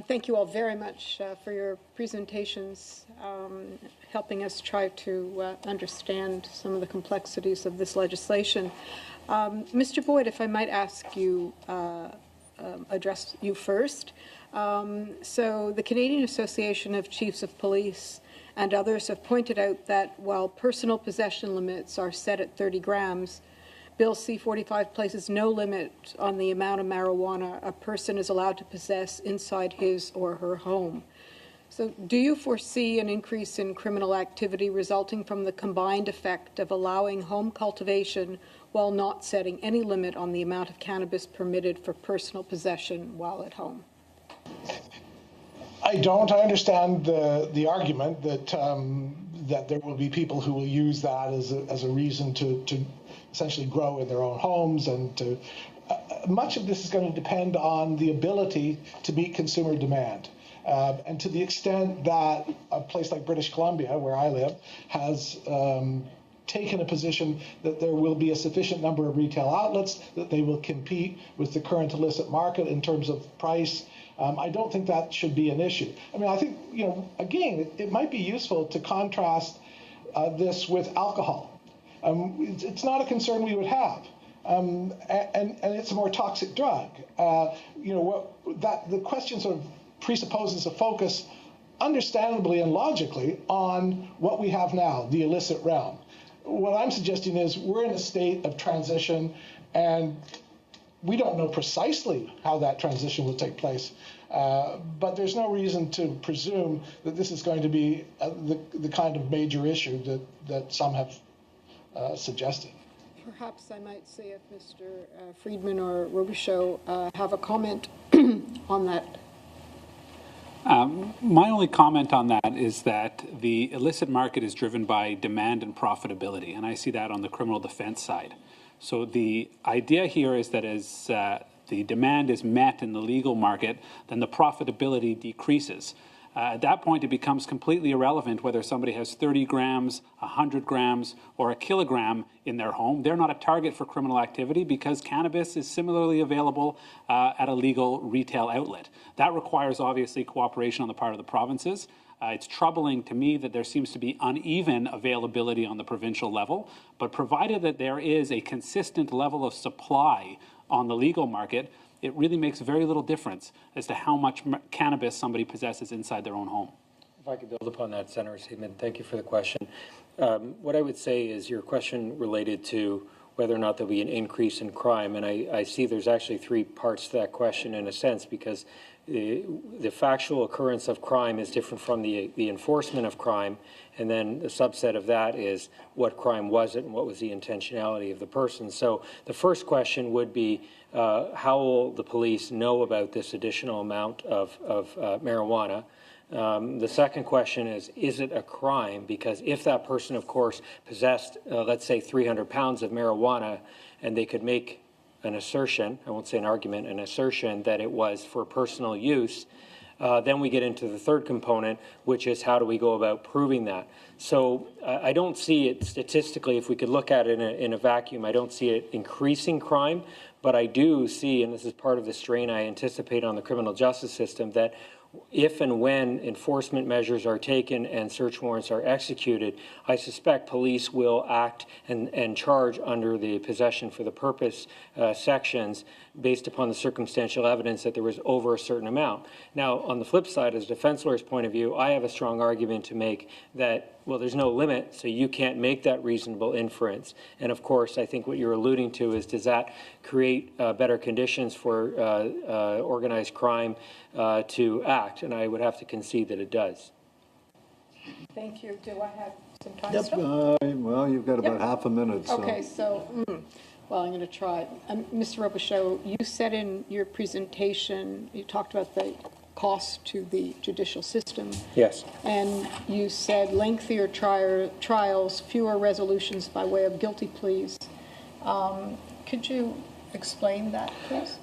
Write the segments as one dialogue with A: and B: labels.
A: Thank you all very much for your presentations, helping us try to understand some of the complexities of this legislation. Mr. Boyd, if I might ask you, address you first. So the Canadian Association of Chiefs of Police and others have pointed out that while personal possession limits are set at 30 grams, Bill C-45 places no limit on the amount of marijuana a person is allowed to possess inside his or her home. So do you foresee an increase in criminal activity resulting from the combined effect of allowing home cultivation while not setting any limit on the amount of cannabis permitted for personal possession while at home?
B: I don't. I understand the argument that that there will be people who will use that as a reason to essentially grow in their own homes, and to much of this is going to depend on the ability to meet consumer demand. And to the extent that a place like British Columbia, where I live, has taken a position that there will be a sufficient number of retail outlets, that they will compete with the current illicit market in terms of price, I don't think that should be an issue. I mean, I think, again, it might be useful to contrast this with alcohol. It's not a concern we would have. And it's a more toxic drug. The question sort of presupposes a focus, understandably and logically, on what we have now, the illicit realm. What I'm suggesting is we're in a state of transition, and we don't know precisely how that transition will take place. But there's no reason to presume that this is going to be the kind of major issue that some have suggested.
A: Perhaps I might see if Mr. Friedman or Robichaud have a comment on that.
C: My only comment on that is that the illicit market is driven by demand and profitability, and I see that on the criminal defense side. So the idea here is that as the demand is met in the legal market, then the profitability decreases. At that point, it becomes completely irrelevant whether somebody has 30 grams, 100 grams, or a kilogram in their home. They're not a target for criminal activity because cannabis is similarly available at a legal retail outlet. That requires, obviously, cooperation on the part of the provinces. It's troubling to me that there seems to be uneven availability on the provincial level, but provided that there is a consistent level of supply on the legal market, it really makes very little difference as to how much cannabis somebody possesses inside their own home.
D: If I could build upon that, Senator Seidman, thank you for the question. What I would say is your question related to whether or not there'll be an increase in crime, and I see there's actually three parts to that question in a sense, because the factual occurrence of crime is different from the enforcement of crime, and then the subset of that is what crime was it and what was the intentionality of the person. So the first question would be, how will the police know about this additional amount of marijuana? The second question is it a crime? Because if that person, of course, possessed, let's say, 300 pounds of marijuana, and they could make an assertion, I won't say an argument, an assertion that it was for personal use, then we get into the third component, which is how do we go about proving that? So I don't see it statistically, if we could look at it in a vacuum, I don't see it increasing crime, but I do see, and this is part of the strain I anticipate on the criminal justice system, that if and when enforcement measures are taken and search warrants are executed, I suspect police will act and charge under the possession for the purpose sections based upon the circumstantial evidence that there was over a certain amount. Now, on the flip side, as a defense lawyer's point of view, I have a strong argument to make that, well, there's no limit, so you can't make that reasonable inference. And of course, I think what you're alluding to is, does that create better conditions for organized crime to act? And I would have to concede that it does.
A: Thank you. Do I have some time
E: Yep.
A: still?
E: Well, you've got about half a minute. So.
A: Okay, well, I'm going to try. Mr. Robichaud, you said in your presentation, you talked about the cost to the judicial system.
D: Yes.
A: And you said lengthier trials, fewer resolutions by way of guilty pleas. Could you explain that, please?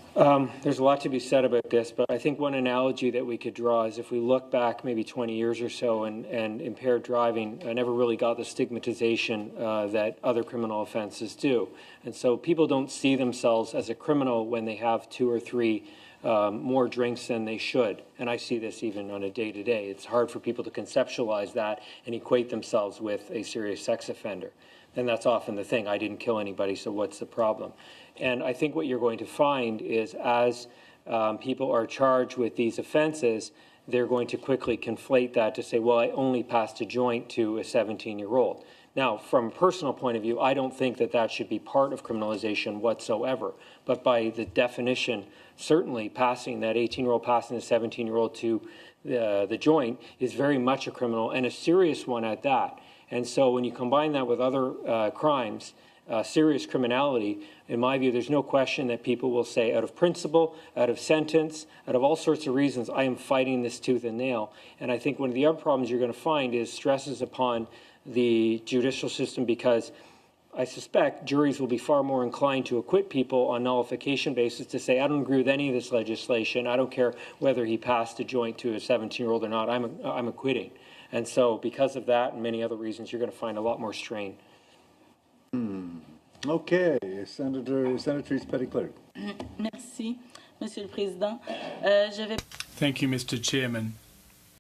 D: There's a lot to be said about this, but I think one analogy that we could draw is if we look back maybe 20 years or so and impaired driving never really got the stigmatization that other criminal offenses do. And so people don't see themselves as a criminal when they have 2 or 3 more drinks than they should. And I see this even on a day-to-day. It's hard for people to conceptualize that and equate themselves with a serious sex offender. And that's often the thing. I didn't kill anybody, so what's the problem? And I think what you're going to find is as people are charged with these offenses, they're going to quickly conflate that to say, well, I only passed a joint to a 17-year-old. Now, from a personal point of view, I don't think that that should be part of criminalization whatsoever. But by the definition, certainly passing that 18-year-old, passing the 17-year-old to the joint is very much a criminal, and a serious one at that. And so when you combine that with other crimes, serious criminality, in my view, there's no question that people will say, out of principle, out of sentence, out of all sorts of reasons, I am fighting this tooth and nail. And I think one of the other problems you're going to find is stresses upon the judicial system, because I suspect juries will be far more inclined to acquit people on nullification basis, to say, I don't agree with any of this legislation. I don't care whether he passed a joint to a 17-year-old or not. I'm acquitting. And so because of that and many other reasons, you're going to find a lot more strain.
E: Okay, Senatrice Petitclerc.
F: Merci, Monsieur le Président.
G: Thank you, Mr. Chairman.